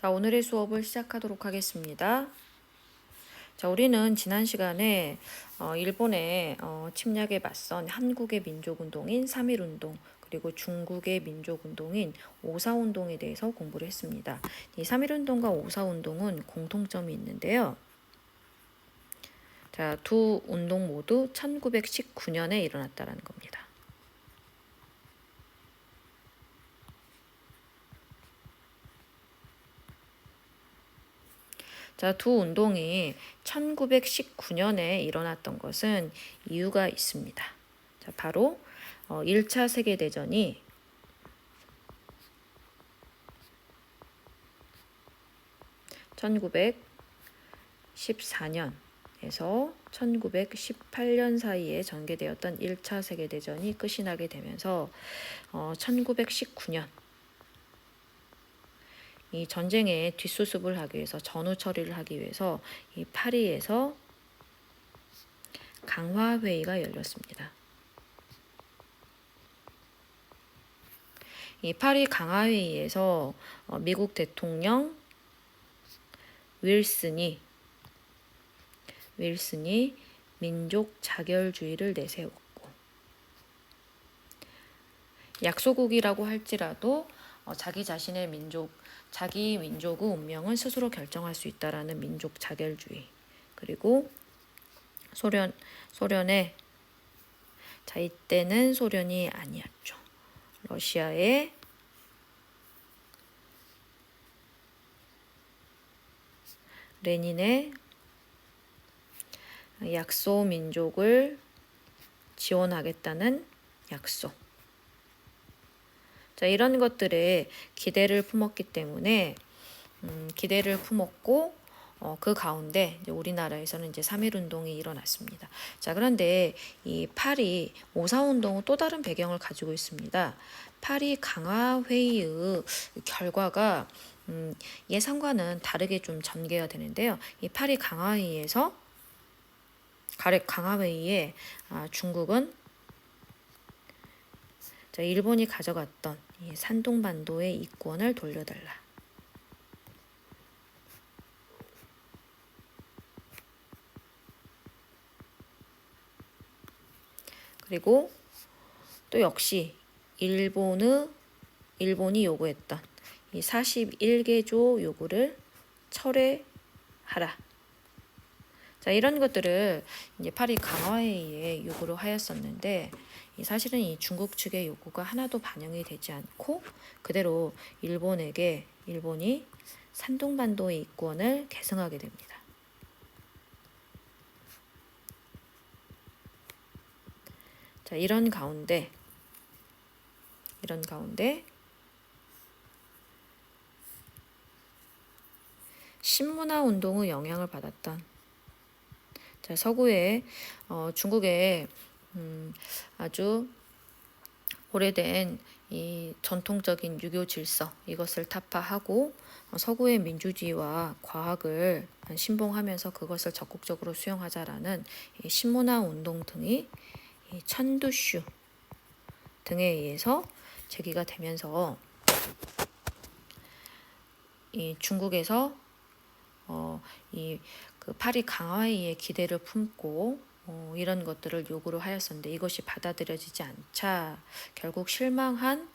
자, 오늘의 수업을 시작하도록 하겠습니다. 자, 우리는 지난 시간에 일본의 침략에 맞선 한국의 민족운동인 3.1운동, 그리고 중국의 민족운동인 5.4운동에 대해서 공부를 했습니다. 이 3.1운동과 5.4운동은 공통점이 있는데요. 자, 두 운동 모두 1919년에 일어났다는 겁니다. 자, 두 운동이 1919년에 일어났던 것은 이유가 있습니다. 자, 바로 1차 세계대전이 (1914년에서 1918년) 사이에 전개되었던 1차 세계대전이 끝이 나게 되면서 1919년 이 전쟁의 뒷수습을 하기 위해서, 전후 처리를 하기 위해서 이 파리에서 강화회의가 열렸습니다. 이 파리 강화회의에서 미국 대통령 윌슨이 민족 자결주의를 내세웠고, 약소국이라고 할지라도 자기 민족의 운명은 스스로 결정할 수 있다라는 민족 자결주의, 그리고 소련의, 자, 이때는 소련이 아니었죠. 러시아의 레닌의 약소 민족을 지원하겠다는 약속. 자, 이런 것들에 기대를 품었기 때문에 기대를 품었고, 그 가운데 이제 우리나라에서는 이제 3.1운동이 일어났습니다. 자, 그런데 이 파리 5.4운동은 또 다른 배경을 가지고 있습니다. 파리 강화회의의 결과가 예상과는 다르게 좀 전개가 되는데요. 이 파리 강화회의에 중국은 일본이 가져갔던 이 산둥반도의 이권을 돌려달라. 그리고 또 역시 일본이 요구했던 이 41개조 요구를 철회하라. 자, 이런 것들을 이제 파리 강화회의에 요구를 하였었는데, 사실은 이 중국 측의 요구가 하나도 반영이 되지 않고 그대로 일본이 산둥반도의 이권을 계승하게 됩니다. 자, 이런 가운데 신문화 운동의 영향을 받았던, 자, 서구의 중국의 아주 오래된 이 전통적인 유교 질서, 이것을 타파하고 서구의 민주주의와 과학을 신봉하면서 그것을 적극적으로 수용하자라는 이 신문화 운동 등이 이 천두슈 등에 의해서 제기가 되면서 이 중국에서 그 파리 강화회의에 기대를 품고 이런 것들을 요구를 하였었는데, 이것이 받아들여지지 않자 결국 실망한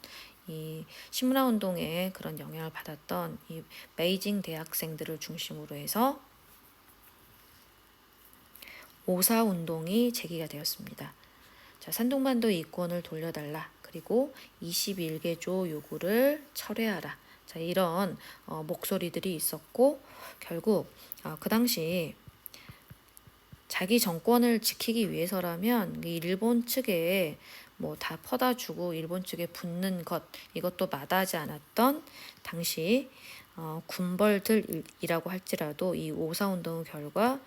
이 신문화 운동에 그런 영향을 받았던 이 베이징 대학생들을 중심으로 해서 5.4 운동이 제기가 되었습니다. 자, 산둥반도 이권을 돌려달라. 그리고 21개조 요구를 철회하라. 자, 이런 목소리들이 있었고, 결국 그 당시 자기 정권을 지키기 위해서라면 일본 측에 뭐 다 퍼다 주고 일본 측에 붙는 것, 이것도 마다하지 않았던 당시 군벌들이라고 할지라도 이 5.4 운동의 결과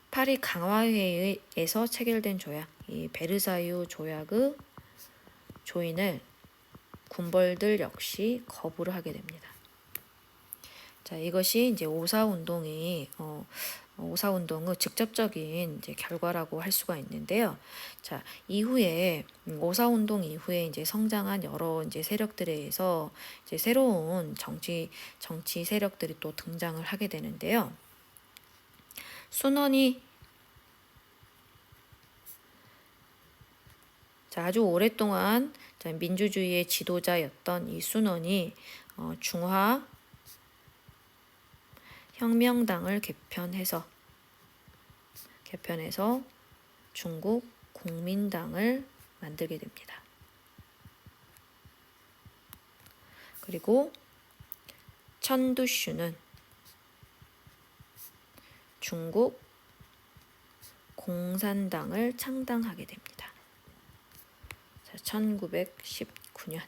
파리 강화회의에서 체결된 조약, 이 베르사유 조약의 조인을 군벌들 역시 거부를 하게 됩니다. 자, 이것이 이제 5.4 운동이 오사운동의 직접적인 이제 결과라고 할 수가 있는데요. 자, 이후에 오사운동 이후에 이제 성장한 여러 이제 세력들에 의해서 이제 새로운 정치 세력들이 또 등장을 하게 되는데요. 순원이 아주 오랫동안 민주주의의 지도자였던 이 순원이 중화 혁명당을 개편해서 중국 국민당을 만들게 됩니다. 그리고 천두슈는 중국 공산당을 창당하게 됩니다. 1919년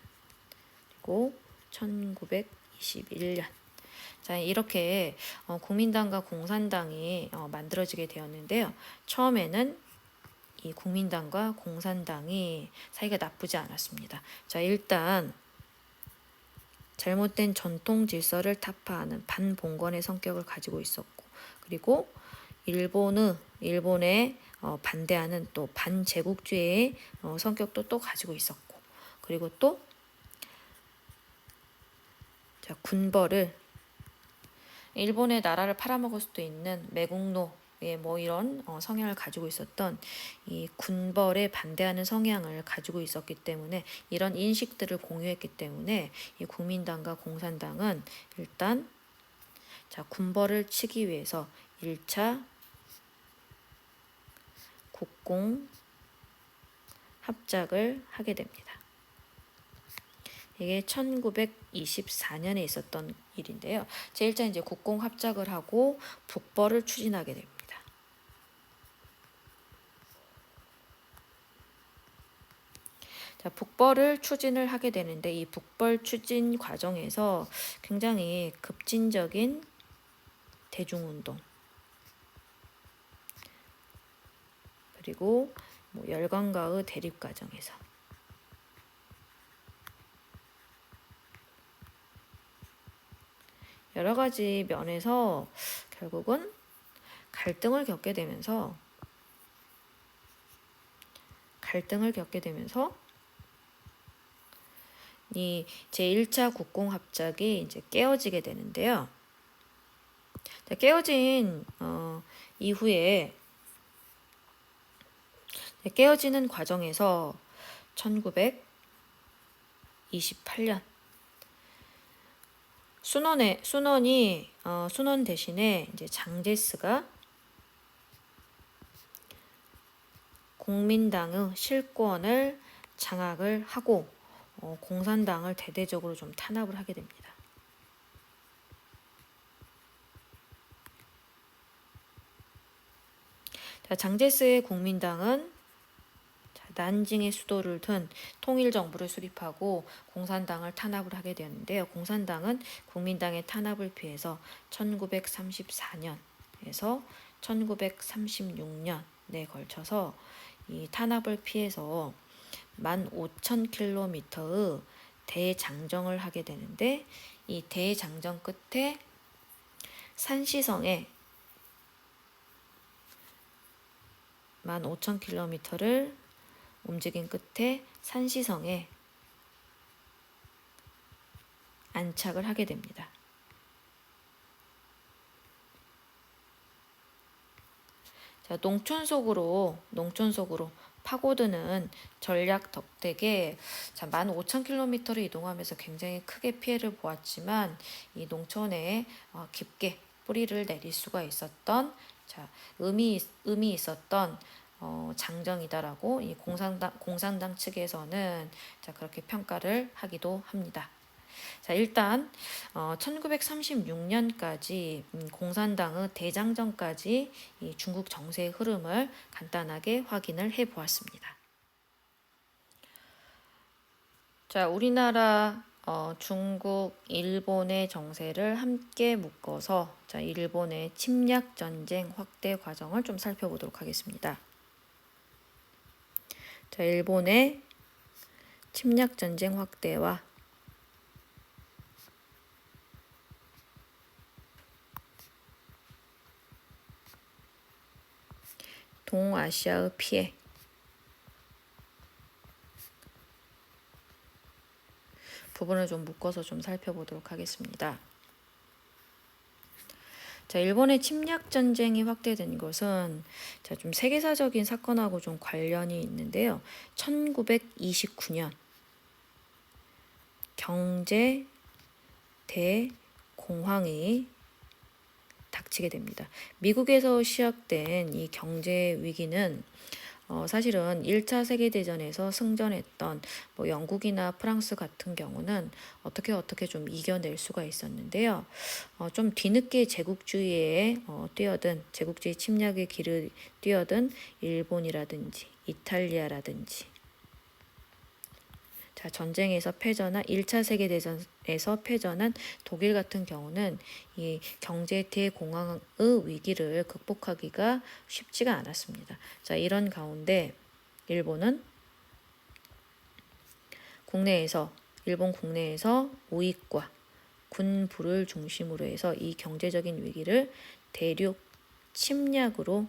그리고 1921년. 자, 이렇게 국민당과 공산당이 만들어지게 되었는데요. 처음에는 이 국민당과 공산당이 사이가 나쁘지 않았습니다. 자, 일단 잘못된 전통 질서를 타파하는 반봉건의 성격을 가지고 있었고, 그리고 일본에 반대하는 또 반제국주의의 성격도 또 가지고 있었고, 그리고 또 군벌을 일본의 나라를 팔아먹을 수도 있는 매국노의 뭐 이런 성향을 가지고 있었던 이 군벌에 반대하는 성향을 가지고 있었기 때문에, 이런 인식들을 공유했기 때문에 이 국민당과 공산당은 일단 군벌을 치기 위해서 1차 국공 합작을 하게 됩니다. 이게 1924년에 있었던 일인데요. 제1차 이제 국공 합작을 하고 북벌을 추진하게 됩니다. 자, 북벌을 추진을 하게 되는데, 이 북벌 추진 과정에서 굉장히 급진적인 대중운동, 그리고 열강과의 대립 과정에서 여러 가지 면에서 결국은 갈등을 겪게 되면서 이 제1차 국공 합작이 이제 깨어지게 되는데요. 깨어진 이후에 깨어지는 과정에서 1928년 순원 대신에 이제 장제스가 국민당의 실권을 장악을 하고 공산당을 대대적으로 좀 탄압을 하게 됩니다. 자, 장제스의 국민당은 난징의 수도를 둔 통일정부를 수립하고 공산당을 탄압을 하게 되었는데요. 공산당은 국민당의 탄압을 피해서 1934년에서 1936년에 걸쳐서 이 탄압을 피해서 15,000km의 대장정을 하게 되는데, 이 대장정 끝에 산시성에 15,000km를 움직인 끝에 산시성에 안착을 하게 됩니다. 자, 농촌 속으로 파고드는 전략 덕택에 15,000km를 이동하면서 굉장히 크게 피해를 보았지만, 이 농촌에 깊게 뿌리를 내릴 수가 있었던 의미 있었던 장정이다라고 이 공산당 측에서는 그렇게 평가를 하기도 합니다. 자, 일단 1936년까지 공산당의 대장정까지 이 중국 정세의 흐름을 간단하게 확인을 해 보았습니다. 자, 우리나라 중국, 일본의 정세를 함께 묶어서 일본의 침략 전쟁 확대 과정을 좀 살펴보도록 하겠습니다. 자, 일본의 침략 전쟁 확대와 동아시아의 피해. 부분을 좀 묶어서 좀 살펴보도록 하겠습니다. 자, 일본의 침략 전쟁이 확대된 것은 좀 세계사적인 사건하고 좀 관련이 있는데요. 1929년 경제 대공황이 닥치게 됩니다. 미국에서 시작된 이 경제 위기는 사실은 1차 세계대전에서 승전했던 영국이나 프랑스 같은 경우는 어떻게 좀 이겨낼 수가 있었는데요. 좀 뒤늦게 제국주의에 뛰어든, 제국주의 침략의 길을 뛰어든 일본이라든지 이탈리아라든지, 자, 전쟁에서 패전한 1차 세계대전에서 패전한 독일 같은 경우는 이 경제 대공황의 위기를 극복하기가 쉽지가 않았습니다. 자, 이런 가운데 일본 국내에서 우익과 군부를 중심으로 해서 이 경제적인 위기를 대륙 침략으로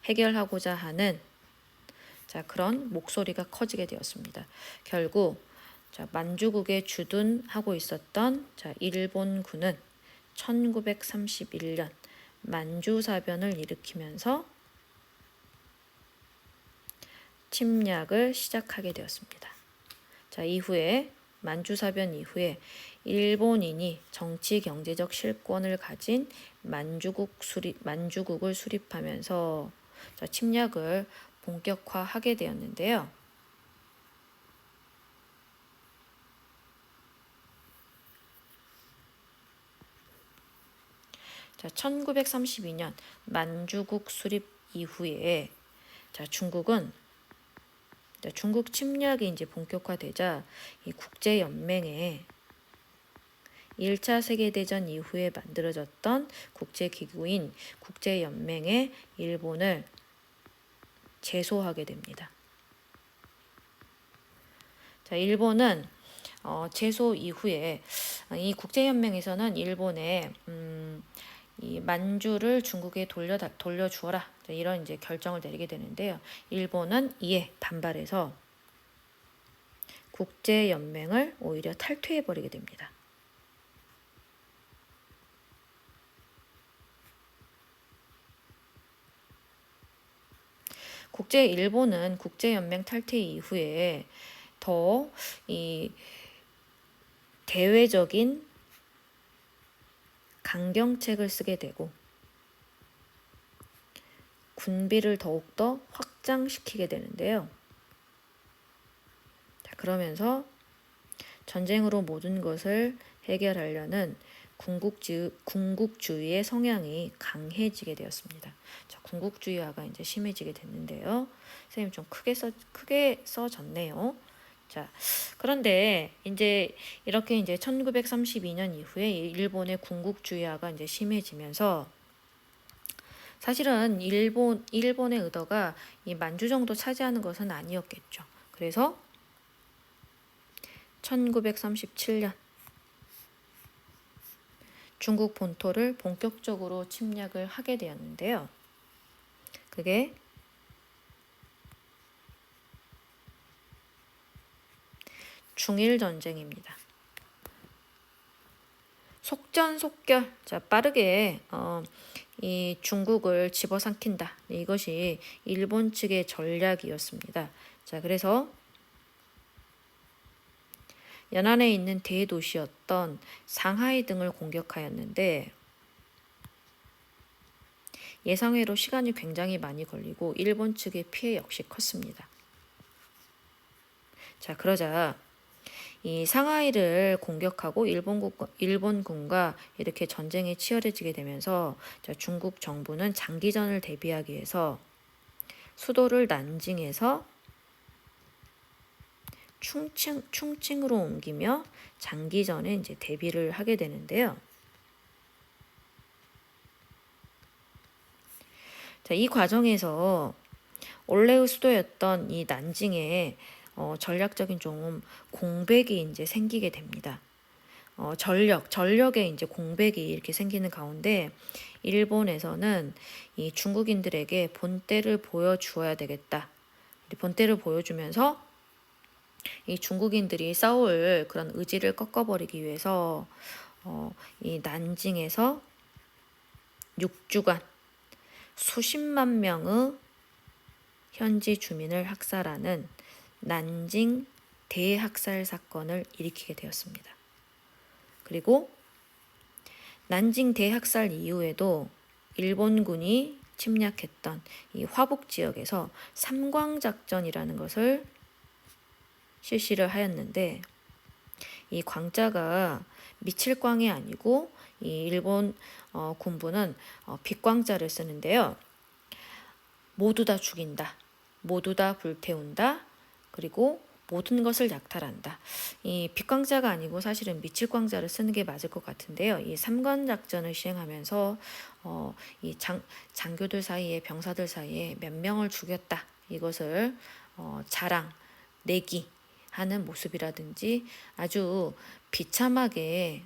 해결하고자 하는 그런 목소리가 커지게 되었습니다. 결국 만주국에 주둔하고 있었던 일본군은 1931년 만주사변을 일으키면서 침략을 시작하게 되었습니다. 이후에 만주사변 이후에 일본인이 정치 경제적 실권을 가진 만주국을 수립하면서 침략을 본격화하게 되었는데요. 자, 1932년 만주국 수립 이후에 중국 침략이 이제 본격화되자 이 국제연맹에 1차 세계대전 이후에 만들어졌던 국제기구인 국제연맹에 일본을 제소하게 됩니다. 일본은 제소 이후에 이 국제연맹에서는 일본에 이 만주를 중국에 돌려주어라 이런 이제 결정을 내리게 되는데요. 일본은 이에 반발해서 국제연맹을 오히려 탈퇴해버리게 됩니다. 일본은 국제연맹 탈퇴 이후에 더 이 대외적인 강경책을 쓰게 되고 군비를 더욱더 확장시키게 되는데요. 그러면서 전쟁으로 모든 것을 해결하려는 군국주의의 성향이 강해지게 되었습니다. 군국주의화가 이제 심해지게 됐는데요. 선생님 좀 크게 써졌네요. 자, 그런데 이제 이렇게 이제 1932년 이후에 일본의 군국주의화가 이제 심해지면서 사실은 일본의 의도가 이 만주 정도 차지하는 것은 아니었겠죠. 그래서 1937년 중국 본토를 본격적으로 침략을 하게 되었는데요. 그게 중일전쟁입니다. 속전속결, 빠르게 이 중국을 집어삼킨다. 이것이 일본 측의 전략이었습니다. 그래서 연안에 있는 대도시였던 상하이 등을 공격하였는데 예상외로 시간이 굉장히 많이 걸리고 일본 측의 피해 역시 컸습니다. 그러자 이 상하이를 공격하고 일본군과 이렇게 전쟁이 치열해지게 되면서 중국 정부는 장기전을 대비하기 위해서 수도를 난징에서 충칭으로 옮기며 장기전에 이제 대비를 하게 되는데요. 이 과정에서 원래의 수도였던 이 난징에 전략적인 좀 공백이 이제 생기게 됩니다. 전력의 이제 공백이 이렇게 생기는 가운데 일본에서는 이 중국인들에게 본때를 보여주어야 되겠다. 본때를 보여주면서 이 중국인들이 싸울 그런 의지를 꺾어버리기 위해서 이 난징에서 6주간 수십만 명의 현지 주민을 학살하는 난징 대학살 사건을 일으키게 되었습니다. 그리고 난징 대학살 이후에도 일본군이 침략했던 이 화북 지역에서 삼광작전이라는 것을 실시를 하였는데, 이 광자가 미칠 광이 아니고 이 일본 군부는 빛광자를 쓰는데요. 모두 다 죽인다, 모두 다 불태운다, 그리고 모든 것을 약탈한다. 이 빛광자가 아니고 사실은 미칠광자를 쓰는 게 맞을 것 같은데요. 이 삼관작전을 시행하면서 이 장교들 사이에, 병사들 사이에 몇 명을 죽였다, 이것을 자랑, 내기 하는 모습이라든지 아주 비참하게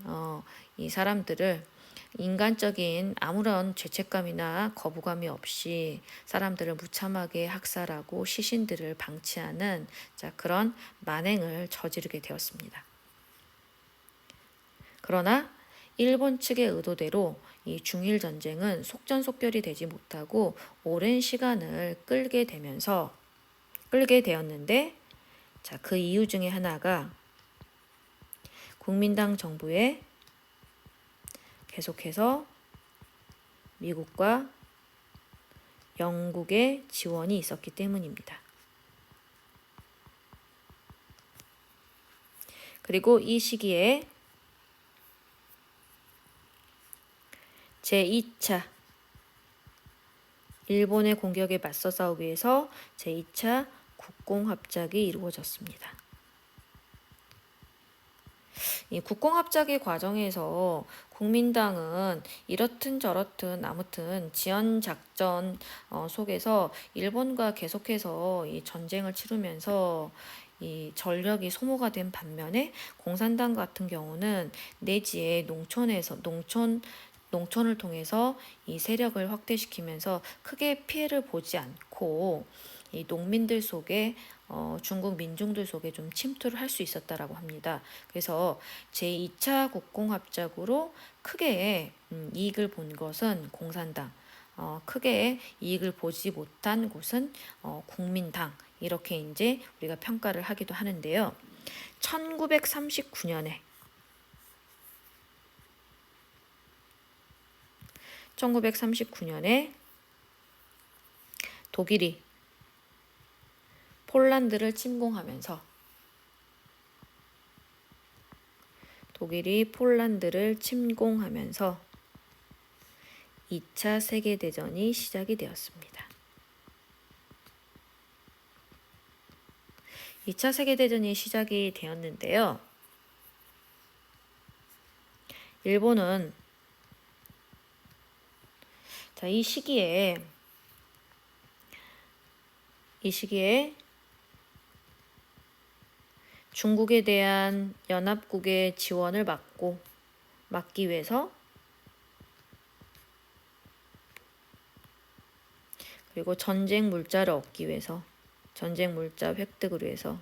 이 사람들을 인간적인 아무런 죄책감이나 거부감이 없이 사람들을 무참하게 학살하고 시신들을 방치하는 그런 만행을 저지르게 되었습니다. 그러나 일본 측의 의도대로 이 중일 전쟁은 속전속결이 되지 못하고 오랜 시간을 끌게 되었는데, 그 이유 중에 하나가 국민당 정부의 계속해서 미국과 영국의 지원이 있었기 때문입니다. 그리고 이 시기에 제2차 일본의 공격에 맞서 싸우기 위해서 제2차 국공합작이 이루어졌습니다. 이 국공합작의 과정에서 국민당은 이렇든 저렇든 아무튼 지연작전 속에서 일본과 계속해서 이 전쟁을 치르면서 이 전력이 소모가 된 반면에 공산당 같은 경우는 내지의 농촌을 통해서 이 세력을 확대시키면서 크게 피해를 보지 않고 이 농민들 속에 중국 민중들 속에 좀 침투를 할 수 있었다라고 합니다. 그래서 제2차 국공합작으로 크게 이익을 본 것은 공산당, 크게 이익을 보지 못한 곳은 국민당, 이렇게 이제 우리가 평가를 하기도 하는데요. 1939년에 독일이 폴란드를 침공하면서 2차 세계대전이 시작이 되었습니다. 2차 세계대전이 시작이 되었는데요. 일본은 이 시기에 중국에 대한 연합국의 지원을 막기 위해서, 그리고 전쟁 물자를 얻기 위해서, 전쟁 물자 획득을 위해서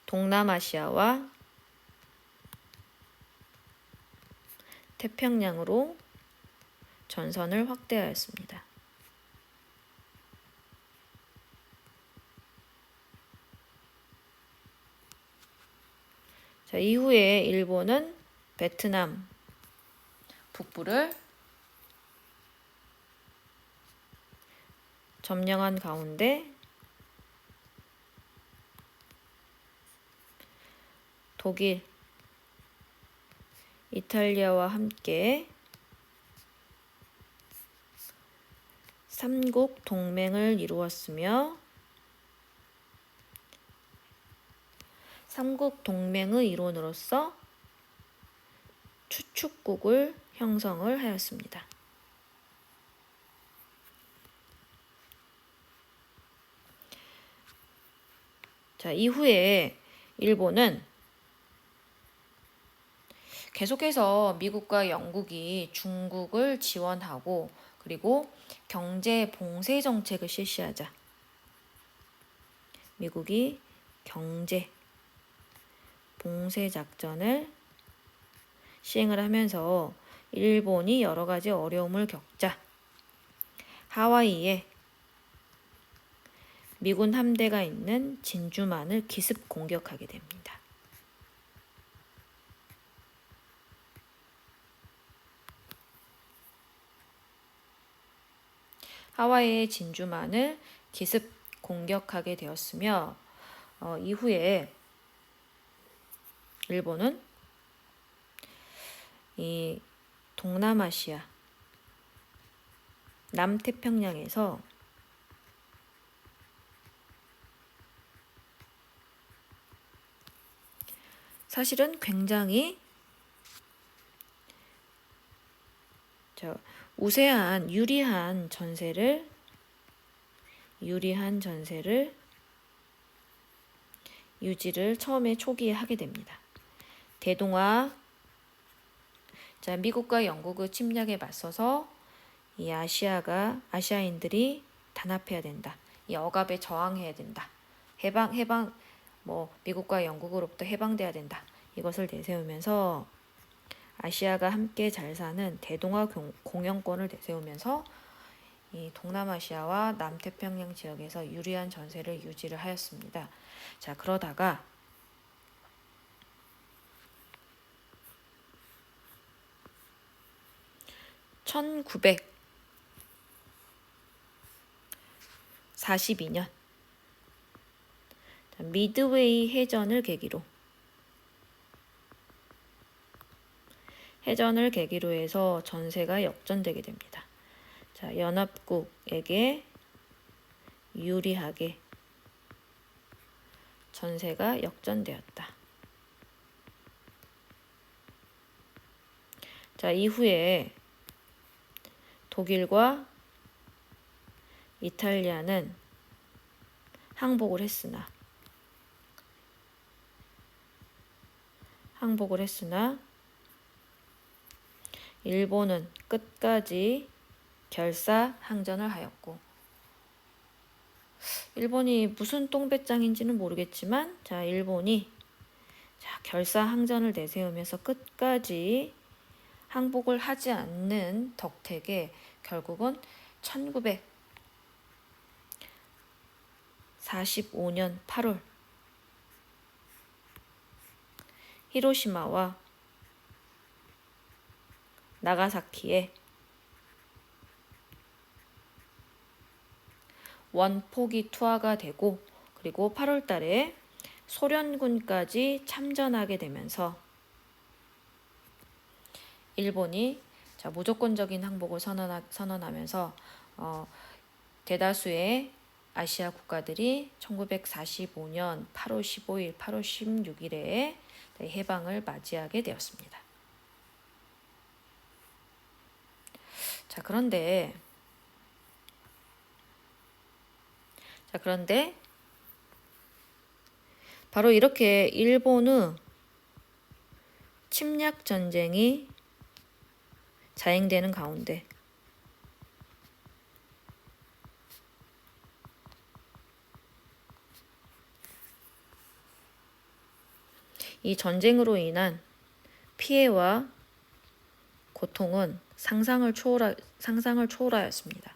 동남아시아와 태평양으로 전선을 확대하였습니다. 이후에 일본은 베트남 북부를 점령한 가운데 독일, 이탈리아와 함께 삼국 동맹을 이루었으며, 삼국 동맹의 일원으로서 추축국을 형성을 하였습니다. 자, 이후에 일본은 계속해서 미국과 영국이 중국을 지원하고 그리고 경제 봉쇄 정책을 실시하자. 미국이 경제 봉쇄 작전을 시행을 하면서 일본이 여러 가지 어려움을 겪자 하와이에 미군 함대가 있는 진주만을 기습 공격하게 됩니다. 하와이의 진주만을 기습 공격하게 되었으며 이후에 일본은 이 동남아시아 남태평양에서 사실은 굉장히 우세한 유리한 전세를 유지를 처음에 초기에 하게 됩니다. 대동아 미국과 영국의 침략에 맞서서 이 아시아인들이 단합해야 된다. 이 억압에 저항해야 된다. 해방 미국과 영국으로부터 해방돼야 된다. 이것을 내세우면서 아시아가 함께 잘 사는 대동아 공영권을 내세우면서 이 동남아시아와 남태평양 지역에서 유리한 전세를 유지를 하였습니다. 자, 그러다가 1942년 미드웨이 해전을 계기로 해서 전세가 역전되게 됩니다. 자, 연합국에게 유리하게 전세가 역전되었다. 자, 이후에 독일과 이탈리아는 항복을 했으나 일본은 끝까지 결사항전을 하였고 일본이 무슨 똥배짱인지는 모르겠지만 일본이 결사항전을 내세우면서 끝까지 항복을 하지 않는 덕택에 결국은 1945년 8월 히로시마와 나가사키에 원폭이 투하가 되고 그리고 8월 달에 소련군까지 참전하게 되면서 일본이 무조건적인 항복을 선언하면서 대다수의 아시아 국가들이 1945년 8월 15일, 8월 16일에 해방을 맞이하게 되었습니다. 자, 그런데 바로 이렇게 일본의 침략 전쟁이 자행되는 가운데 이 전쟁으로 인한 피해와 고통은 상상을 초월하였습니다.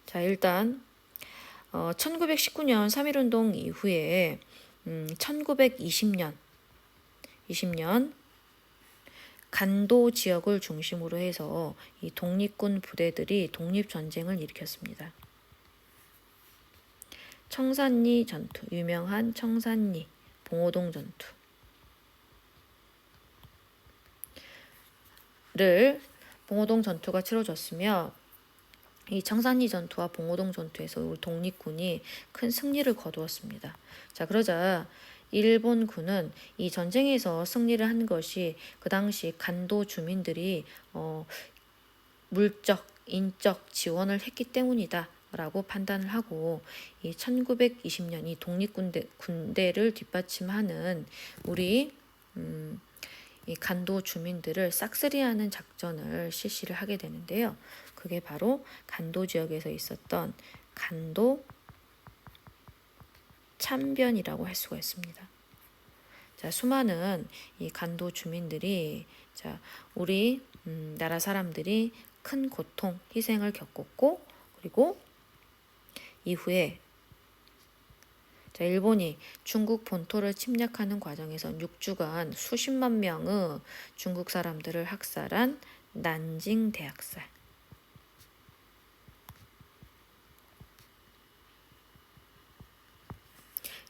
자, 일단 1919년 3.1운동 이후에 1920년 간도 지역을 중심으로 해서 이 독립군 부대들이 독립전쟁을 일으켰습니다. 청산리 전투, 유명한 청산리 봉오동 봉오동 전투가 치러졌으며 이 청산리 전투와 봉오동 전투에서 독립군이 큰 승리를 거두었습니다. 자, 그러자 일본군은 이 전쟁에서 승리를 한 것이 그 당시 간도 주민들이 물적, 인적 지원을 했기 때문이다 라고 판단을 하고 이 1920년 이 군대를 뒷받침하는 우리 이 간도 주민들을 싹쓸이하는 작전을 실시를 하게 되는데요. 그게 바로 간도 지역에서 있었던 간도 참변이라고 할 수가 있습니다. 자, 수많은 이 간도 주민들이 우리 나라 사람들이 큰 고통, 희생을 겪었고, 그리고 이후에 일본이 중국 본토를 침략하는 과정에서 6주간 수십만 명의 중국 사람들을 학살한 난징 대학살이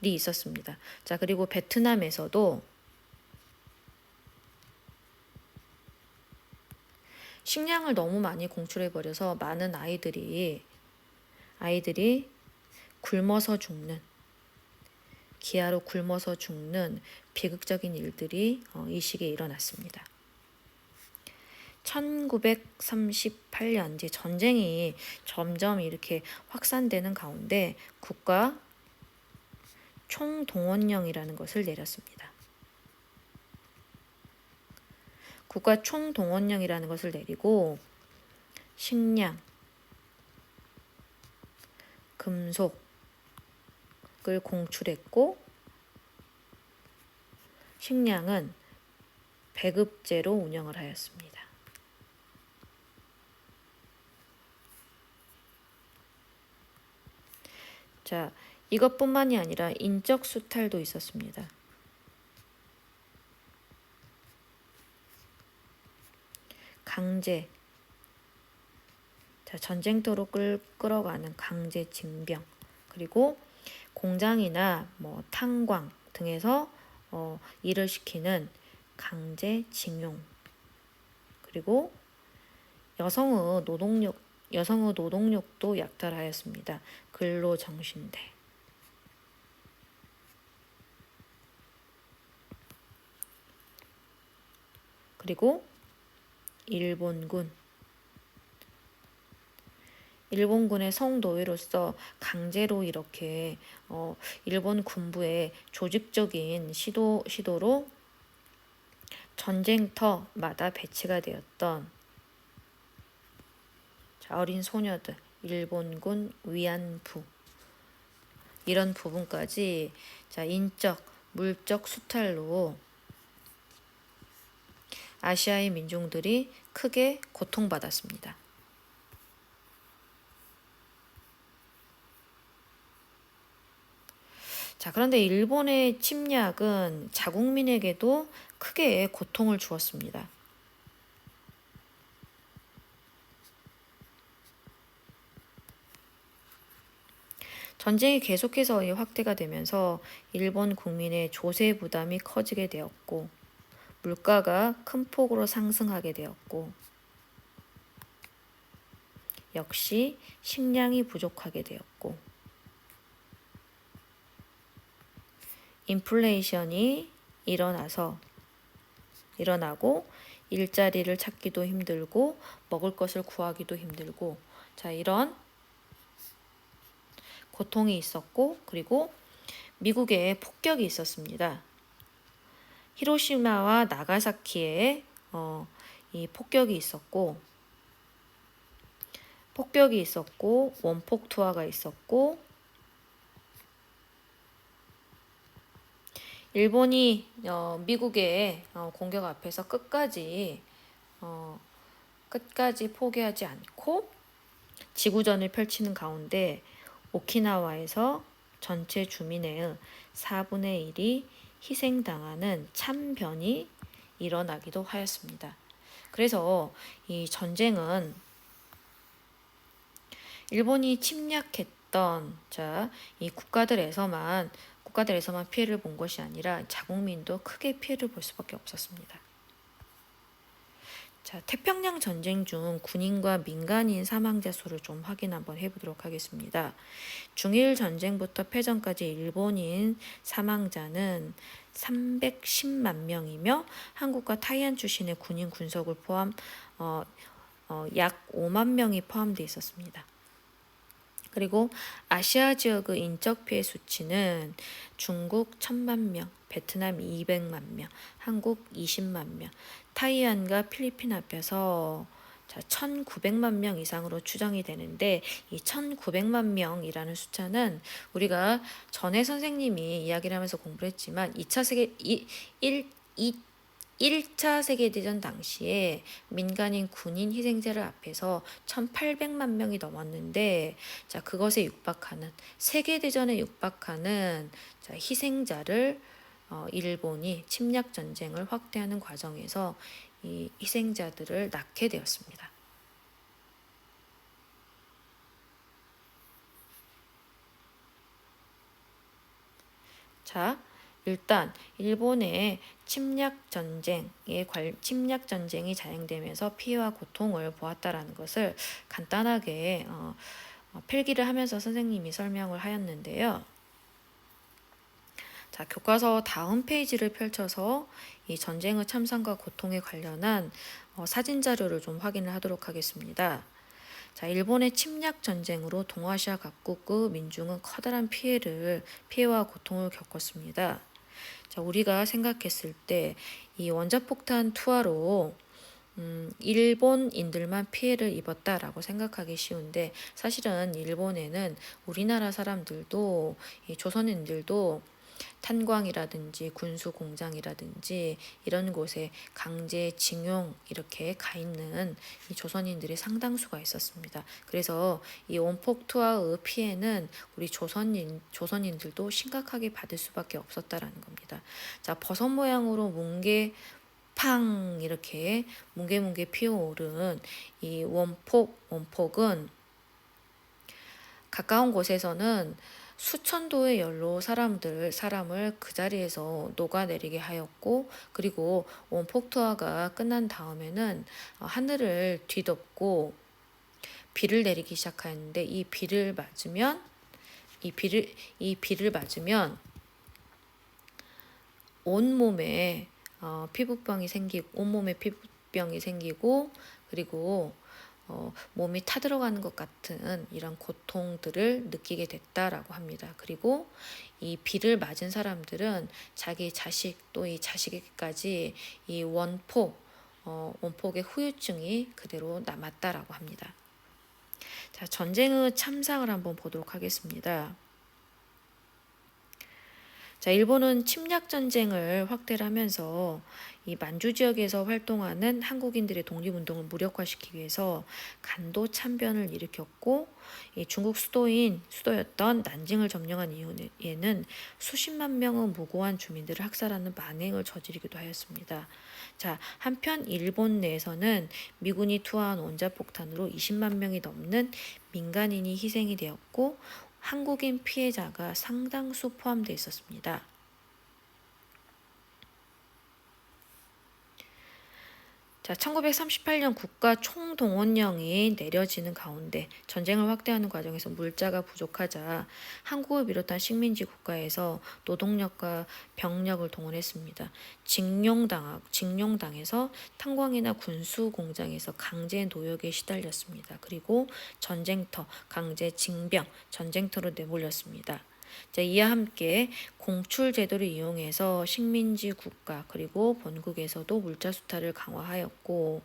있었습니다. 자, 그리고 베트남에서도 식량을 너무 많이 공출해버려서 많은 아이들이 굶어서 죽는, 기아로 굶어서 죽는 비극적인 일들이 이 시기에 일어났습니다. 1938년 이제 전쟁이 점점 이렇게 확산되는 가운데 국가 총동원령이라는 것을 내렸습니다. 국가 총동원령이라는 것을 내리고 식량, 금속을 공출했고 식량은 배급제로 운영을 하였습니다. 자, 이것뿐만이 아니라 인적 수탈도 있었습니다. 강제, 전쟁터로 끌어가는 강제 징병, 그리고 공장이나 탄광 등에서 일을 시키는 강제 징용, 그리고 여성의 노동력도 약탈하였습니다. 근로정신대. 그리고 일본군의 성노예로서 강제로 이렇게 일본 군부의 조직적인 시도로 전쟁터마다 배치가 되었던 어린 소녀들, 일본군 위안부, 이런 부분까지 인적, 물적 수탈로 아시아의 민중들이 크게 고통받았습니다. 그런데 일본의 침략은 자국민에게도 크게 고통을 주었습니다. 전쟁이 계속해서 확대가 되면서 일본 국민의 조세 부담이 커지게 되었고, 물가가 큰 폭으로 상승하게 되었고, 역시 식량이 부족하게 되었고, 인플레이션이 일어나고 일자리를 찾기도 힘들고 먹을 것을 구하기도 힘들고, 이런 고통이 있었고, 그리고 미국의 폭격이 있었습니다. 히로시마와 나가사키에 이 폭격이 있었고 원폭 투하가 있었고, 일본이 미국의 공격 앞에서 끝까지 포기하지 않고 지구전을 펼치는 가운데 오키나와에서 전체 주민의 4분의 1이 희생당하는 참변이 일어나기도 하였습니다. 그래서 이 전쟁은 일본이 침략했던 이 국가들에서만 피해를 본 것이 아니라 자국민도 크게 피해를 볼 수밖에 없었습니다. 태평양 전쟁 중 군인과 민간인 사망자 수를 좀 확인 한번 해보도록 하겠습니다. 중일 전쟁부터 패전까지 일본인 사망자는 310만 명이며 한국과 타이안 출신의 군인 군속을 포함 약 5만 명이 포함되어 있었습니다. 그리고 아시아 지역의 인적 피해 수치는 중국 1000만 명, 베트남 200만 명, 한국 20만 명, 타이완과 필리핀 합해서 1900만 명 이상으로 추정이 되는데, 이 1900만 명이라는 숫자는 우리가 전에 선생님이 이야기를 하면서 공부를 했지만 2차 세계 1차 세계대전 당시에 민간인 군인 희생자를 앞에서 1800만 명이 넘었는데, 그것에 육박하는, 세계대전에 육박하는 희생자를 일본이 침략 전쟁을 확대하는 과정에서 이 희생자들을 낳게 되었습니다. 자, 일단 일본의 침략 전쟁이 자행되면서 피해와 고통을 보았다라는 것을 간단하게 필기를 하면서 선생님이 설명을 하였는데요. 자, 교과서 다음 페이지를 펼쳐서 이 전쟁의 참상과 고통에 관련한 사진 자료를 좀 확인을 하도록 하겠습니다. 자, 일본의 침략 전쟁으로 동아시아 각국의 민중은 커다란 피해와 고통을 겪었습니다. 자, 우리가 생각했을 때 이 원자폭탄 투하로 일본인들만 피해를 입었다라고 생각하기 쉬운데, 사실은 일본에는 우리나라 사람들도, 이 조선인들도 탄광이라든지 군수 공장이라든지 이런 곳에 강제징용 이렇게 가 있는 이 조선인들이 상당수가 있었습니다. 그래서 이 원폭 투하의 피해는 우리 조선인들도 심각하게 받을 수밖에 없었다라는 겁니다. 자, 버섯 모양으로 팡 이렇게 뭉게뭉게 피어오른 이 원폭은 가까운 곳에서는 수천 도의 열로 사람을 그 자리에서 녹아내리게 하였고, 그리고 원폭 투하가 끝난 다음에는 하늘을 뒤덮고 비를 내리기 시작하였는데, 이 비를 맞으면 온몸에 온몸에 피부병이 생기고, 그리고 몸이 타들어가는 것 같은 이런 고통들을 느끼게 됐다라고 합니다. 그리고 이 비를 맞은 사람들은 자기 자식, 또 이 자식에게까지 이 원폭의 후유증이 그대로 남았다라고 합니다. 자, 전쟁의 참상을 한번 보도록 하겠습니다. 자, 일본은 침략 전쟁을 확대를 하면서 이 만주 지역에서 활동하는 한국인들의 독립운동을 무력화시키기 위해서 간도 참변을 일으켰고, 이 중국 수도였던 난징을 점령한 이후에는 수십만 명의 무고한 주민들을 학살하는 만행을 저지르기도 하였습니다. 자, 한편 일본 내에서는 미군이 투하한 원자폭탄으로 20만 명이 넘는 민간인이 희생이 되었고, 한국인 피해자가 상당수 포함되어 있었습니다. 자, 1938년 국가 총동원령이 내려지는 가운데 전쟁을 확대하는 과정에서 물자가 부족하자 한국을 비롯한 식민지 국가에서 노동력과 병력을 동원했습니다. 징용당해서 탄광이나 군수 공장에서 강제 노역에 시달렸습니다. 그리고 강제 징병, 전쟁터로 내몰렸습니다. 자, 이와 함께 공출 제도를 이용해서 식민지 국가 그리고 본국에서도 물자 수탈을 강화하였고,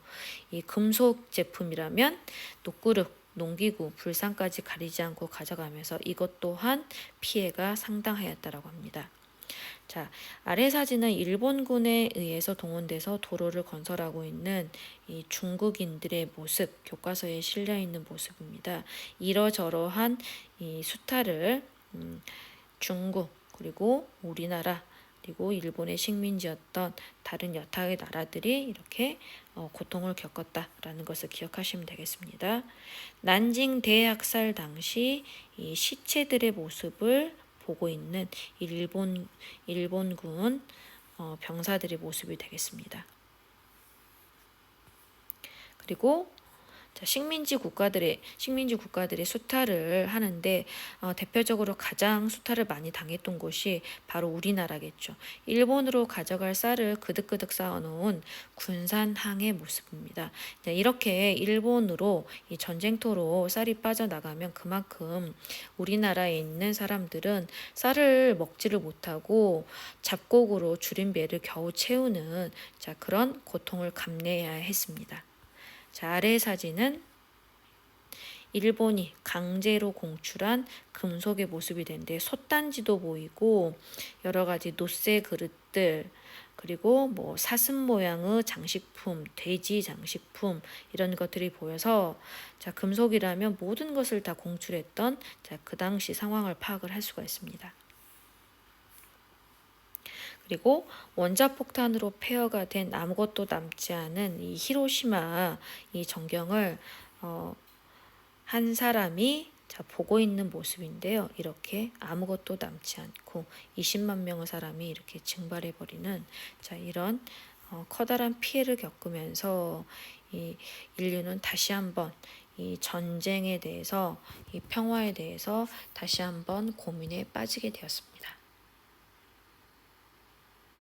이 금속 제품이라면 녹그릇, 농기구, 불상까지 가리지 않고 가져가면서 이것 또한 피해가 상당하였다라고 합니다. 자, 아래 사진은 일본군에 의해서 동원돼서 도로를 건설하고 있는 이 중국인들의 모습, 교과서에 실려 있는 모습입니다. 이러저러한 이 수탈을 중국, 그리고 우리나라, 그리고 일본의 식민지였던 다른 여타의 나라들이 이렇게 고통을 겪었다라는 것을 기억하시면 되겠습니다. 난징 대학살 당시 이 시체들의 모습을 보고 있는 일본군 병사들의 모습이 되겠습니다. 그리고 자, 식민지 국가들이 수탈을 하는데 대표적으로 가장 수탈을 많이 당했던 곳이 바로 우리나라겠죠. 일본으로 가져갈 쌀을 그득그득 쌓아놓은 군산항의 모습입니다. 네, 이렇게 일본으로 이 전쟁터로 쌀이 빠져나가면 그만큼 우리나라에 있는 사람들은 쌀을 먹지를 못하고 잡곡으로 줄인 배를 겨우 채우는 자, 그런 고통을 감내해야 했습니다. 자, 아래 사진은 일본이 강제로 공출한 금속의 모습이 되는데 솥단지도 보이고 여러 가지 노쇠 그릇들 그리고 뭐 사슴 모양의 장식품, 돼지 장식품 이런 것들이 보여서 자, 금속이라면 모든 것을 다 공출했던 자, 그 당시 상황을 파악을 할 수가 있습니다. 그리고 원자폭탄으로 폐허가 된 아무것도 남지 않은 이 히로시마 이 전경을 한 사람이 자, 보고 있는 모습인데요. 이렇게 아무것도 남지 않고 20만 명의 사람이 이렇게 증발해버리는 자, 이런 커다란 피해를 겪으면서 이 인류는 다시 한번 이 전쟁에 대해서 이 평화에 대해서 다시 한번 고민에 빠지게 되었습니다.